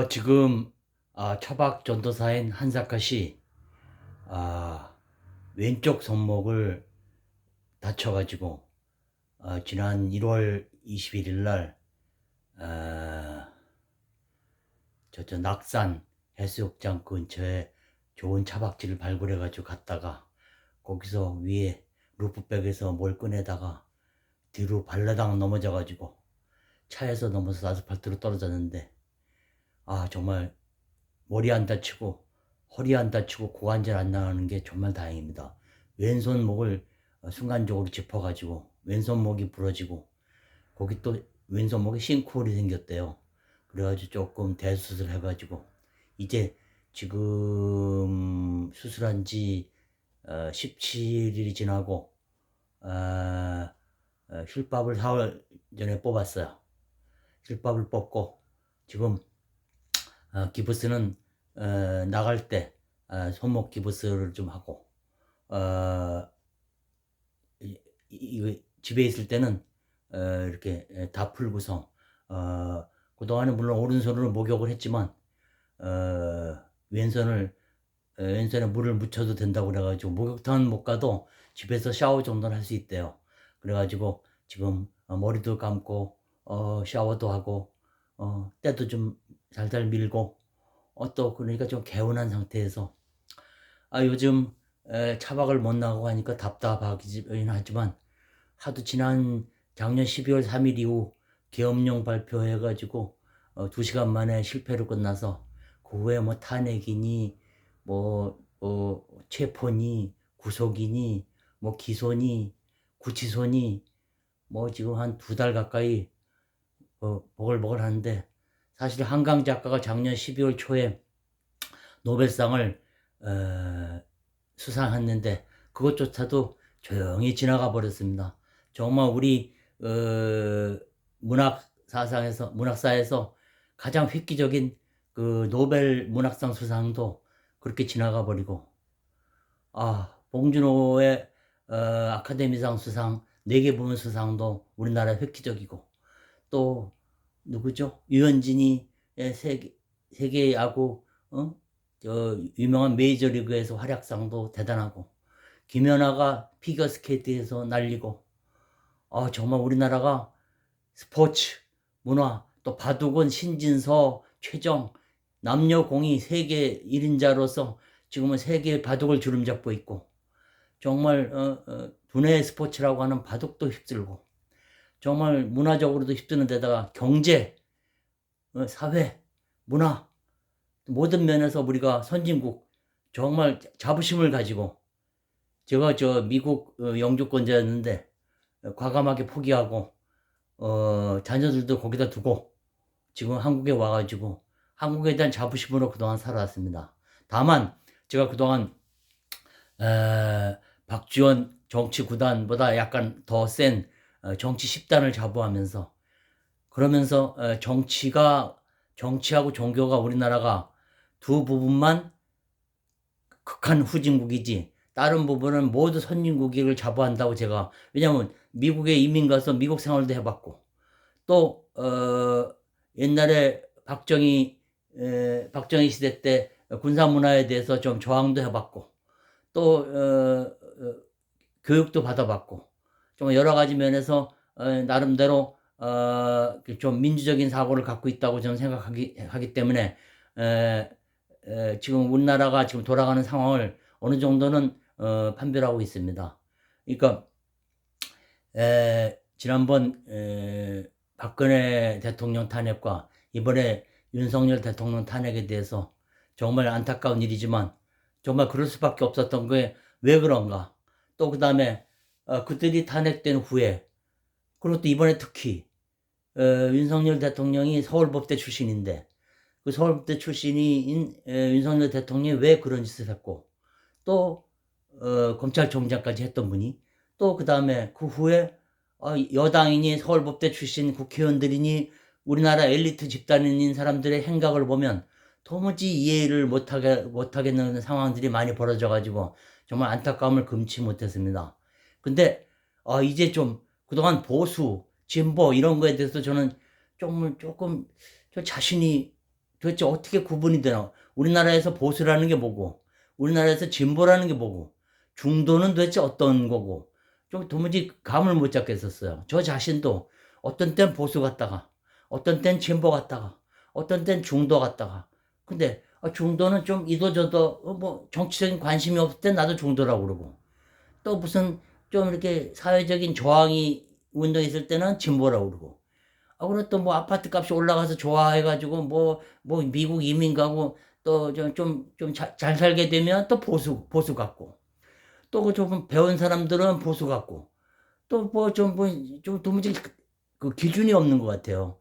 지금 차박 전도사인 한사카 씨 아, 왼쪽 손목을 다쳐가지고 지난 1월 21일 날 저 낙산 해수욕장 근처에 좋은 차박지를 발굴해가지고 갔다가 거기서 위에 루프백에서 뭘 꺼내다가 뒤로 발라당 넘어져가지고 차에서 넘어서 아스팔트로 떨어졌는데 정말 머리 안 다치고 허리 안 다치고 고관절 안 나가는 게 정말 다행입니다. 왼손목을 순간적으로 짚어가지고 왼손목이 부러지고 거기 또 왼손목에 싱크홀이 생겼대요. 그래가지고 조금 대수술 해가지고 이제 지금 수술한 지 17일이 지나고 힐밥을 4월 전에 뽑았어요. 힐밥을 뽑고 지금 기부스는 나갈 때 손목 기부스를 좀 하고 이거 집에 있을 때는 이렇게 다 풀고서 그동안에 물론 오른손으로 목욕을 했지만 왼손을 왼손에 물을 묻혀도 된다고 그래가지고 목욕탕은 못 가도 집에서 샤워 정도는 할 수 있대요. 그래가지고 지금 머리도 감고 샤워도 하고 때도 좀 살살 밀고 또 그러니까 좀 개운한 상태에서 요즘 차박을 못 나가고 하니까 답답하긴 하지만 하도 지난 작년 12월 3일 이후 계엄령 발표해가지고 2시간 만에 실패로 끝나서 그 후에 뭐 탄핵이니 체포니 구속이니 뭐 기소니 구치소니 뭐 지금 한 2달 가까이 보글보글 하는데 사실 한강 작가가 작년 12월 초에 노벨상을 수상했는데 그것조차도 조용히 지나가 버렸습니다. 정말 우리 문학사에서 가장 획기적인 그 노벨 문학상 수상도 그렇게 지나가 버리고 봉준호의 아카데미상 수상 4개 부문 수상도 우리나라 획기적이고 또 누구죠? 유현진이 세계 야구 유명한 메이저리그에서 활약상도 대단하고 김연아가 피겨스케이트에서 날리고 정말 우리나라가 스포츠 문화 또 바둑은 신진서 최정 남녀 공이 세계 1인자로서 지금은 세계 바둑을 주름잡고 있고 정말 두뇌 스포츠라고 하는 바둑도 휩쓸고 정말 문화적으로도 휩쓰는 데다가 경제, 사회, 문화 모든 면에서 우리가 선진국 정말 자부심을 가지고 제가 미국 영주권자였는데 과감하게 포기하고 자녀들도 거기다 두고 지금 한국에 와가지고 한국에 대한 자부심으로 그동안 살아왔습니다. 다만 제가 그동안 박지원 정치 구단보다 약간 더 센 정치 10단을 자부하면서 그러면서 정치하고 종교가 우리나라가 두 부분만 극한 후진국이지 다른 부분은 모두 선진국을 자부한다고 제가 왜냐면 미국에 이민 가서 미국 생활도 해봤고 또 옛날에 박정희 시대 때 군사 문화에 대해서 좀 저항도 해봤고 또 교육도 받아봤고 좀 여러 가지 면에서 나름대로 좀 민주적인 사고를 갖고 있다고 저는 생각하기 때문에 지금 우리나라가 지금 돌아가는 상황을 어느 정도는 판별하고 있습니다. 그러니까 지난번 박근혜 대통령 탄핵과 이번에 윤석열 대통령 탄핵에 대해서 정말 안타까운 일이지만 정말 그럴 수밖에 없었던 게 왜 그런가. 또 그 다음에 그들이 탄핵된 후에 그리고 또 이번에 특히 윤석열 대통령이 서울법대 출신인데 그 서울대 출신인 윤석열 대통령이 왜 그런 짓을 했고 또 검찰총장까지 했던 분이 또 그 다음에 그 후에 여당이니 서울법대 출신 국회의원들이니 우리나라 엘리트 집단인 사람들의 행각을 보면 도무지 이해를 못하겠는 상황들이 많이 벌어져가지고 정말 안타까움을 금치 못했습니다. 근데 이제 좀 그동안 보수, 진보 이런 거에 대해서 저는 조금 저 자신이 도대체 어떻게 구분이 되나? 우리나라에서 보수라는 게 뭐고, 우리나라에서 진보라는 게 뭐고, 중도는 도대체 어떤 거고, 좀 도무지 감을 못 잡겠었어요. 저 자신도 어떤 땐 보수 같다가, 어떤 땐 진보 같다가, 어떤 땐 중도 같다가. 근데 중도는 좀 이도저도 뭐 정치적인 관심이 없을 땐 나도 중도라고 그러고, 또 무슨 좀 이렇게 사회적인 저항이 운동이 있을 때는 진보라고 그러고, 그리고 또 뭐 아파트 값이 올라가서 좋아해가지고 뭐 미국 이민 가고 또 좀 잘 살게 되면 또 보수 같고, 또 그 좀 배운 사람들은 보수 같고, 또 좀 도무지 그 기준이 없는 것 같아요.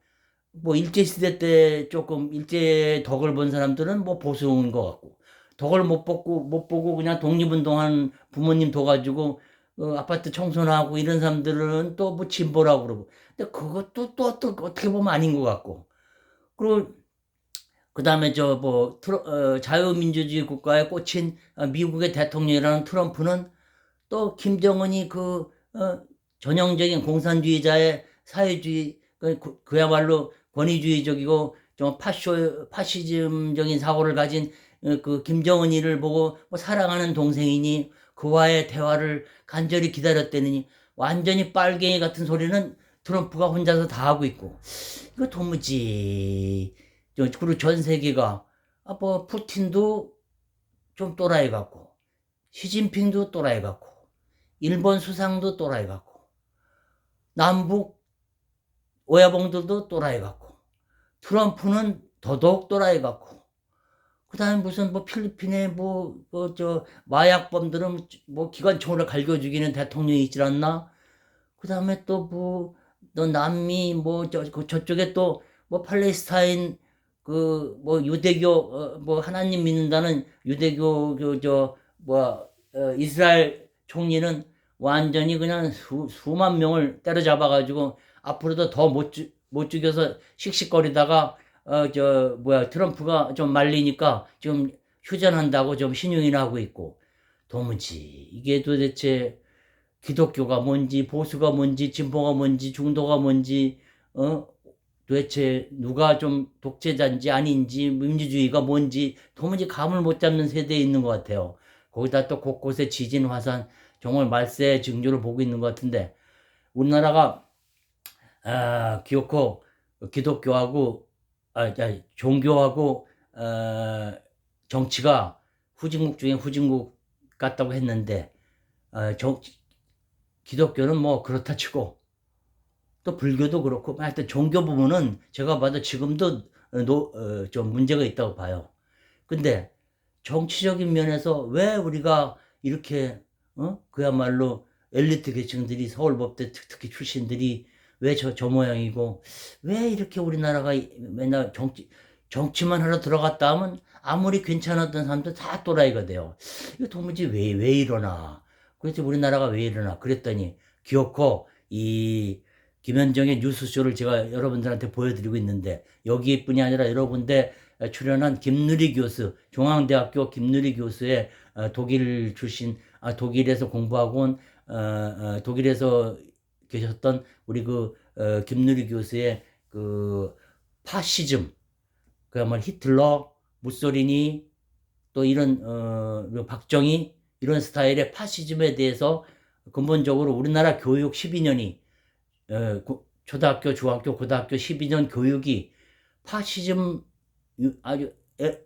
뭐 일제시대 때 조금 일제 덕을 본 사람들은 뭐 보수인 것 같고, 덕을 못 보고 그냥 독립운동한 부모님 둬가지고 아파트 청소하고 이런 사람들은 또 뭐 진보라고 그러고. 근데 그것도 또 어떻게 보면 아닌 것 같고. 그리고 그다음에 저 뭐 자유민주주의 국가에 꽂힌 미국의 대통령이라는 트럼프는 또 김정은이 전형적인 공산주의자의 사회주의, 그야말로 권위주의적이고 좀 파시즘적인 사고를 가진 그 김정은이를 보고 뭐 사랑하는 동생이니 그와의 대화를 간절히 기다렸다느니 완전히 빨갱이 같은 소리는 트럼프가 혼자서 다 하고 있고, 이거 도무지. 그리고 전 세계가 뭐 푸틴도 좀 또라이 같고, 시진핑도 또라이 같고, 일본 수상도 또라이 같고, 남북 오야봉들도 또라이 같고, 트럼프는 더더욱 또라이 같고, 그 다음에 무슨 뭐 필리핀에 저 마약범들은 뭐 기관총으로 갈겨 죽이는 대통령이 있질 않나? 그 다음에 또 남미 저쪽에 또 뭐 팔레스타인 뭐 유대교 뭐 하나님 믿는다는 유대교 이스라엘 총리는 완전히 그냥 수만 명을 때려잡아가지고 앞으로도 더 못 죽여서 씩씩거리다가 트럼프가 좀 말리니까 지금 휴전한다고 좀 신용이나 하고 있고. 도무지 이게 도대체 기독교가 뭔지 보수가 뭔지 진보가 뭔지 중도가 뭔지 도대체 누가 좀 독재자인지 아닌지 민주주의가 뭔지 도무지 감을 못 잡는 세대에 있는 것 같아요. 거기다 또 곳곳에 지진 화산 정말 말세의 징조를 보고 있는 것 같은데, 우리나라가 기어코 기독교하고 종교하고 정치가 후진국 중에 후진국 같다고 했는데, 기독교는 뭐 그렇다 치고 또 불교도 그렇고 하여튼 종교 부분은 제가 봐도 지금도 좀 문제가 있다고 봐요. 근데 정치적인 면에서 왜 우리가 이렇게 그야말로 엘리트 계층들이 서울법대 특히 출신들이 왜 저 모양이고, 왜 이렇게 우리나라가 맨날 정치만 하러 들어갔다 하면 아무리 괜찮았던 사람들 다 또라이가 돼요. 이거 도무지 왜 이러나. 그래서 우리나라가 왜 이러나 그랬더니, 기어코 이 김현정의 뉴스쇼를 제가 여러분들한테 보여드리고 있는데, 여기뿐이 아니라 여러 군데 출연한 김누리 교수, 중앙대학교 김누리 교수의 독일 출신, 독일에서 공부하고 온 독일에서 계셨던 우리 김누리 교수의 파시즘, 그야말로 히틀러, 무소리니, 또 이런 박정희 이런 스타일의 파시즘에 대해서 근본적으로 우리나라 교육 12년이 초등학교, 중학교, 고등학교 12년 교육이 파시즘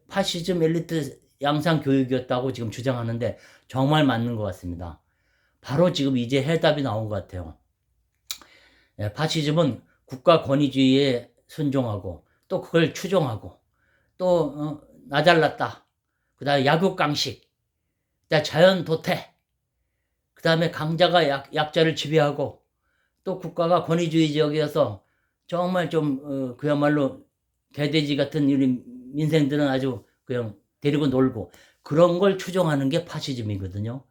파시즘 엘리트 양상 교육이었다고 지금 주장하는데 정말 맞는 것 같습니다. 바로 지금 이제 해답이 나온 것 같아요. 파시즘은 국가 권위주의에 순종하고 또 그걸 추종하고 또 나 잘났다, 그 다음에 약육강식, 그다음에 자연도태, 그 다음에 강자가 약자를 지배하고, 또 국가가 권위주의적이어서 정말 좀 그야말로 개돼지 같은 우리 민생들은 아주 그냥 데리고 놀고, 그런 걸 추종하는 게 파시즘이거든요.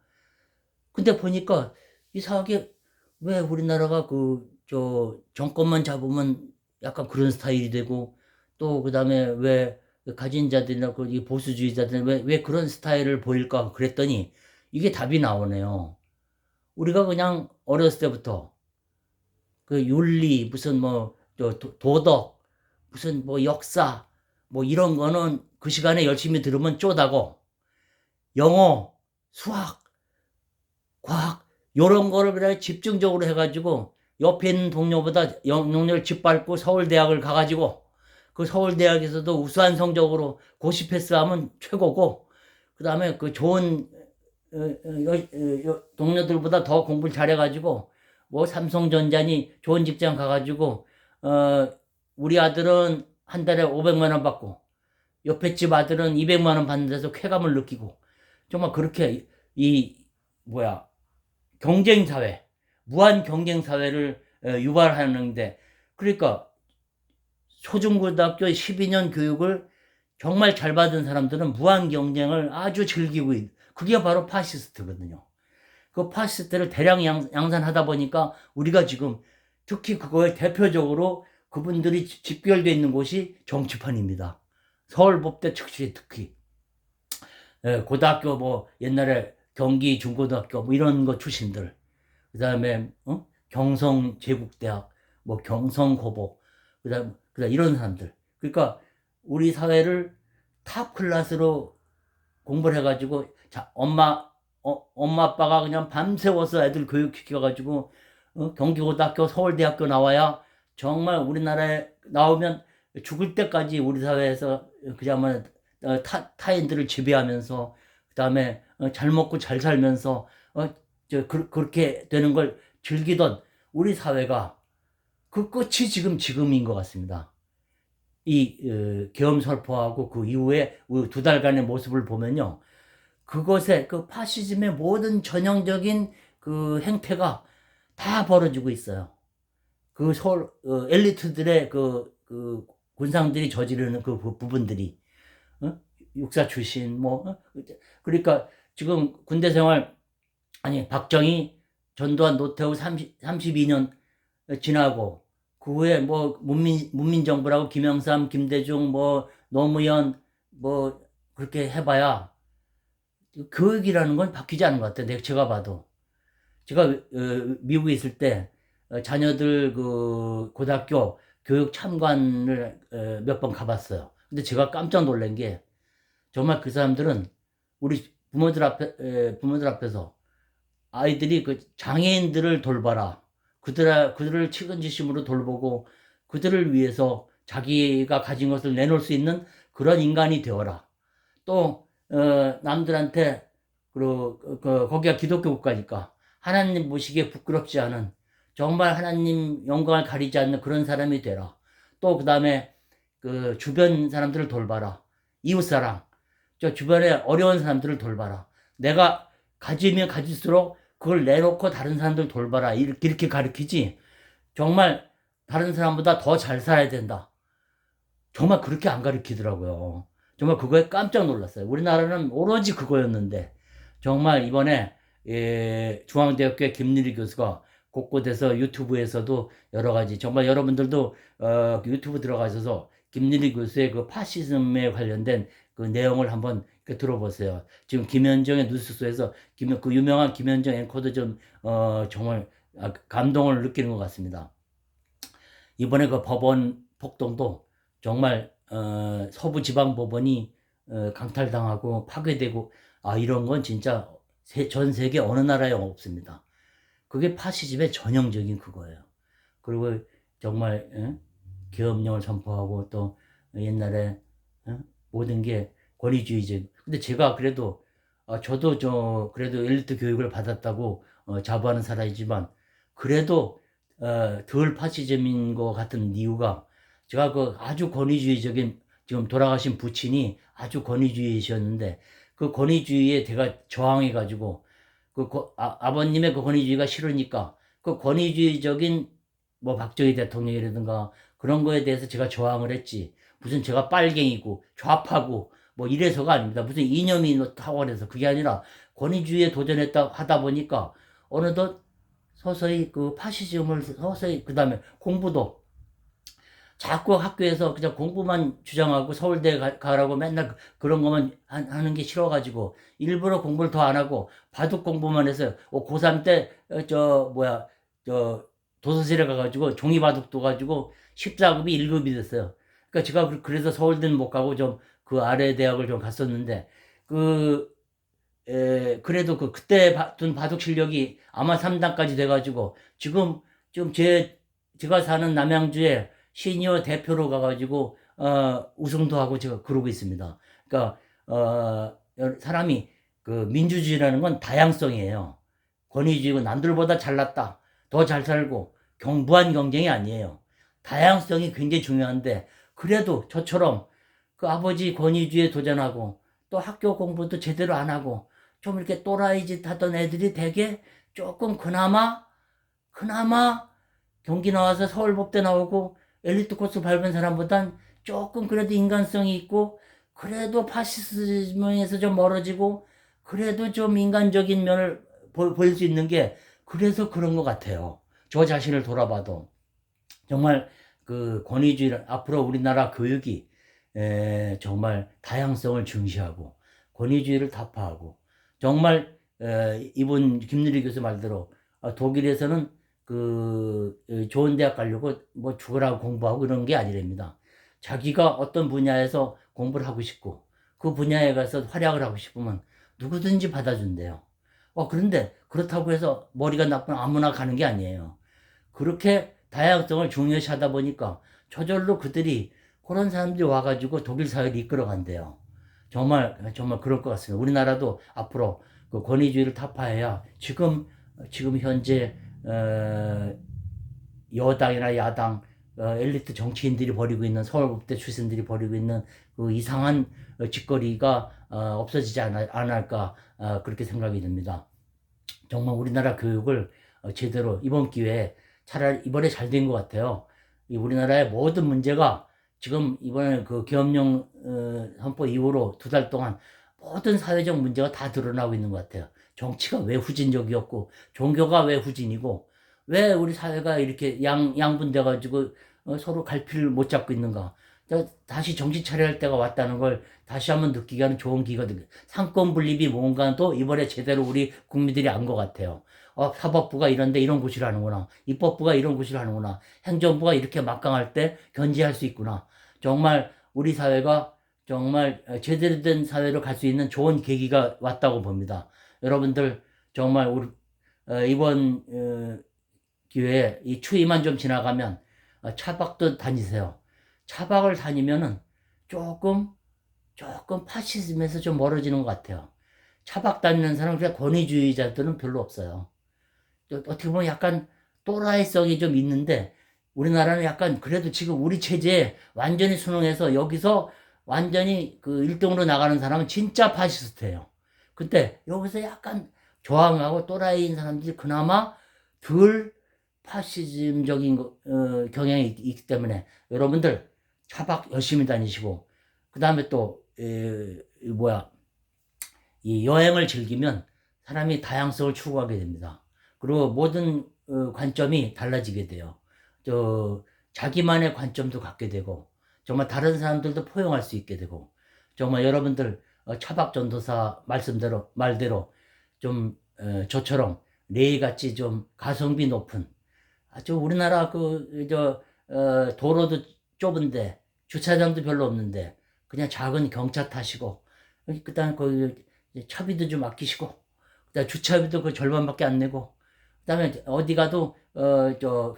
근데 보니까 이상하게 왜 우리나라가 정권만 잡으면 약간 그런 스타일이 되고, 또 그다음에 왜 가진 자들이나 이 보수주의자들은 왜 그런 스타일을 보일까 그랬더니 이게 답이 나오네요. 우리가 그냥 어렸을 때부터 윤리 무슨 도덕 무슨 역사 뭐 이런 거는 그 시간에 열심히 들으면 쪼다고, 영어, 수학, 과학 요런 거를 그냥 집중적으로 해가지고 옆에 있는 동료보다 영역을 짓밟고 서울대학을 가가지고 그 서울대학에서도 우수한 성적으로 고시 패스하면 최고고, 그 다음에 그 좋은 동료들보다 더 공부를 잘해가지고 뭐 삼성전자니 좋은 직장 가가지고 우리 아들은 한 달에 500만 원 받고 옆에 집 아들은 200만 원 받는 데서 쾌감을 느끼고, 정말 그렇게 이 뭐야 경쟁 사회, 무한 경쟁 사회를 유발하는데, 그러니까 초중고등학교 12년 교육을 정말 잘 받은 사람들은 무한 경쟁을 아주 즐기고 그게 바로 파시스트거든요. 그 파시스트를 대량 양산하다 보니까 우리가 지금 특히 그거에 대표적으로 그분들이 집결되어 있는 곳이 정치판입니다. 서울법대 특히 고등학교 뭐 옛날에 경기 중고등학교 뭐 이런 거 출신들, 그 다음에 경성 제국대학, 뭐 경성 고복, 그다음 이런 사람들. 그러니까 우리 사회를 탑 클래스로 공부를 해가지고, 자 엄마 아빠가 그냥 밤새워서 애들 교육시켜가지고 경기고등학교 서울대학교 나와야 정말 우리나라에 나오면 죽을 때까지 우리 사회에서 그야말로 타인들을 지배하면서, 그 다음에 잘 먹고 잘 살면서 그렇게 되는 걸 즐기던 우리 사회가 그 끝이 지금인 것 같습니다. 이 계엄 설포하고 그 이후에 2달간의 모습을 보면요, 그것에 그 파시즘의 모든 전형적인 그 행태가 다 벌어지고 있어요. 그 서울 엘리트들의 그 군상들이 저지르는 그 부분들이, 육사 출신 뭐 그러니까 지금 군대 생활, 아니 박정희, 전두환, 노태우 32년 지나고 그 후에 뭐 문민정부라고 김영삼, 김대중, 뭐 노무현 뭐 그렇게 해봐야 교육이라는 건 바뀌지 않은 것 같아요. 제가 봐도. 제가 미국에 있을 때 자녀들 그 고등학교 교육 참관을 몇 번 가봤어요. 근데 제가 깜짝 놀란 게, 정말 그 사람들은 우리 부모들 앞에서 아이들이 그 장애인들을 돌봐라, 그들을 측은지심으로 돌보고 그들을 위해서 자기가 가진 것을 내놓을 수 있는 그런 인간이 되어라. 또 남들한테 거기가 기독교 국가니까 하나님 모시기에 부끄럽지 않은, 정말 하나님 영광을 가리지 않는 그런 사람이 되라. 또 그 다음에 그 주변 사람들을 돌봐라. 이웃사랑, 저 주변에 어려운 사람들을 돌봐라. 내가 가지면 가질수록 그걸 내놓고 다른 사람들 돌봐라. 이렇게 가르치지, 정말 다른 사람보다 더 잘 살아야 된다, 정말 그렇게 안 가르치더라고요. 정말 그거에 깜짝 놀랐어요. 우리나라는 오로지 그거였는데, 정말 이번에 중앙대학교 김일희 교수가 곳곳에서 유튜브에서도 여러 가지, 정말 여러분들도 유튜브 들어가셔서 김일희 교수의 그 파시즘에 관련된 그 내용을 한번 들어보세요. 지금 김현정의 뉴스소에서 그 유명한 김현정 앵커도 좀 정말 감동을 느끼는 것 같습니다. 이번에 그 법원 폭동도 정말 서부지방법원이 강탈당하고 파괴되고, 이런 건 진짜 전 세계 어느 나라에 없습니다. 그게 파시즘의 전형적인 그거예요. 그리고 정말 계엄령을 선포하고 또 옛날에 모든 게 권위주의적. 근데 제가 그래도 저도 그래도 엘리트 교육을 받았다고 자부하는 사람이지만, 그래도 덜 파시즘인 것 같은 이유가, 제가 그 아주 권위주의적인, 지금 돌아가신 부친이 아주 권위주의셨는데 그 권위주의에 제가 저항해가지고 아버님의 그 권위주의가 싫으니까 그 권위주의적인 뭐 박정희 대통령이라든가 그런 거에 대해서 제가 저항을 했지, 무슨 제가 빨갱이고 좌파고 뭐 이래서가 아닙니다. 무슨 이념이 탁월해서 그게 아니라 권위주의에 도전했다 하다 보니까 어느덧 서서히 그 파시즘을 서서히, 그 다음에 공부도 자꾸 학교에서 그냥 공부만 주장하고 서울대 가라고 맨날 그런 것만 하는 게 싫어가지고 일부러 공부를 더 안 하고 바둑 공부만 해서 고3 때 도서실에 가가지고 종이 바둑 둬가지고 14급이 1급이 됐어요. 그러니까 제가 그래서 서울대는 못 가고 좀 그 아래 대학을 좀 갔었는데, 그 그래도 그때 둔 바둑 실력이 아마 3단까지 돼가지고 지금 좀 제가 사는 남양주에 시니어 대표로 가가지고 우승도 하고 제가 그러고 있습니다. 그러니까 사람이 그 민주주의라는 건 다양성이에요. 권위주의고 남들보다 잘났다, 더 잘 살고 무한 경쟁이 아니에요. 다양성이 굉장히 중요한데, 그래도 저처럼 그 아버지 권위주의에 도전하고 또 학교 공부도 제대로 안 하고 좀 이렇게 또라이 짓 하던 애들이 되게 조금 그나마 경기 나와서 서울법대 나오고 엘리트 코스 밟은 사람보단 조금 그래도 인간성이 있고, 그래도 파시즘에서 좀 멀어지고, 그래도 좀 인간적인 면을 보일 수 있는 게, 그래서 그런 것 같아요. 저 자신을 돌아봐도 정말 그 권위주의를, 앞으로 우리나라 교육이 정말 다양성을 중시하고 권위주의를 타파하고, 정말 이분 김누리 교수 말대로 독일에서는 그 좋은 대학 가려고 뭐 죽으라고 공부하고 이런 게 아니랍니다. 자기가 어떤 분야에서 공부를 하고 싶고 그 분야에 가서 활약을 하고 싶으면 누구든지 받아준대요. 그런데 그렇다고 해서 머리가 나쁜 아무나 가는 게 아니에요. 그렇게 다양성을 중요시하다 보니까 저절로 그들이, 그런 사람들이 와가지고 독일 사회를 이끌어간대요. 정말 그럴 것 같습니다. 우리나라도 앞으로 그 권위주의를 타파해야 지금 현재 여당이나 야당 엘리트 정치인들이 벌이고 있는, 서울국대 출신들이 벌이고 있는 그 이상한 짓거리가 없어지지 않을까, 그렇게 생각이 듭니다. 정말 우리나라 교육을 제대로 이번 기회에, 차라리 이번에 잘 된 것 같아요. 우리나라의 모든 문제가 지금 이번에 그 계엄령 선포 이후로 2달 동안 모든 사회적 문제가 다 드러나고 있는 것 같아요. 정치가 왜 후진적이었고, 종교가 왜 후진이고, 왜 우리 사회가 이렇게 양분돼가지고 서로 갈피를 못 잡고 있는가. 다시 정신 차려야 할 때가 왔다는 걸 다시 한번 느끼게 하는 좋은 기회거든요. 상권 분립이 뭔가도 이번에 제대로 우리 국민들이 안 것 같아요. 사법부가 이런데 이런 곳이라 하는구나. 입법부가 이런 곳이라 하는구나. 행정부가 이렇게 막강할 때 견제할 수 있구나. 정말 우리 사회가 정말 제대로 된 사회로 갈 수 있는 좋은 계기가 왔다고 봅니다. 여러분들 정말 우리 이번 기회에 이 추위만 좀 지나가면 차박도 다니세요. 차박을 다니면은 조금 파시즘에서 좀 멀어지는 것 같아요. 차박 다니는 사람, 그냥 권위주의자들은 별로 없어요. 어떻게 보면 약간 또라이성이 좀 있는데, 우리나라는 약간 그래도 지금 우리 체제에 완전히 순응해서 여기서 완전히 그 1등으로 나가는 사람은 진짜 파시스트예요. 근데 여기서 약간 저항하고 또라이인 사람들이 그나마 덜 파시즘적인 경향이 있기 때문에, 여러분들 차박 열심히 다니시고, 그 다음에 또 이 여행을 즐기면 사람이 다양성을 추구하게 됩니다. 그리고 모든 관점이 달라지게 돼요. 자기만의 관점도 갖게 되고, 정말 다른 사람들도 포용할 수 있게 되고, 정말 여러분들 차박 전도사 말대로 좀 저처럼 레이같이 좀 가성비 높은, 아주 우리나라 도로도 좁은데 주차장도 별로 없는데 그냥 작은 경차 타시고, 그다음에 차비도 좀 아끼시고, 그다음에 주차비도 그 절반밖에 안 내고, 그다음에 어디 가도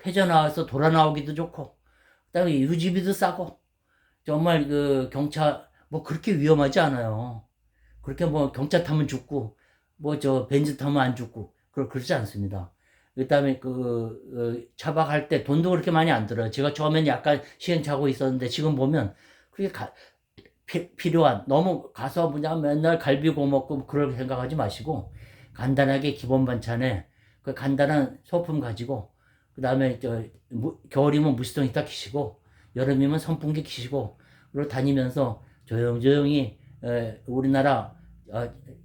회전 나와서 돌아 나오기도 좋고, 그다음에 유지비도 싸고, 정말 그 경차 뭐 그렇게 위험하지 않아요. 그렇게 뭐 경차 타면 죽고 뭐 벤츠 타면 안 죽고 그렇지 않습니다. 그다음에 차박할 때 돈도 그렇게 많이 안 들어요. 제가 처음에는 약간 시행착오 있었는데 지금 보면 그게 필요한, 너무 가서 그냥 맨날 갈비 구워 먹고 그럴 생각하지 마시고, 간단하게 기본 반찬에 그 간단한 소품 가지고, 그 다음에 겨울이면 무시동 히터 키시고, 여름이면 선풍기 키시고, 그리고 다니면서 조용조용히 우리나라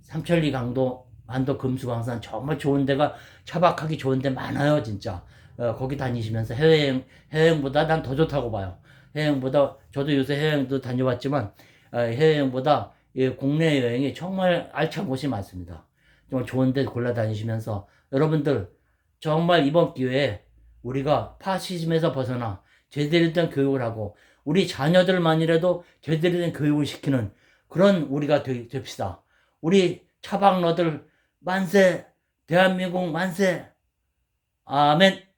삼천리 강도 반도 금수강산 정말 좋은 데가, 차박하기 좋은 데 많아요 진짜. 거기 다니시면서 해외여행보다 난 더 좋다고 봐요. 해외여행보다, 저도 요새 해외여행도 다녀왔지만 해외여행보다 국내 여행이 정말 알찬 곳이 많습니다. 정말 좋은 데 골라 다니시면서, 여러분들 정말 이번 기회에 우리가 파시즘에서 벗어나 제대로 된 교육을 하고 우리 자녀들만이라도 제대로 된 교육을 시키는 그런 우리가 됩시다. 우리 차박러들 만세, 대한민국 만세, 아멘.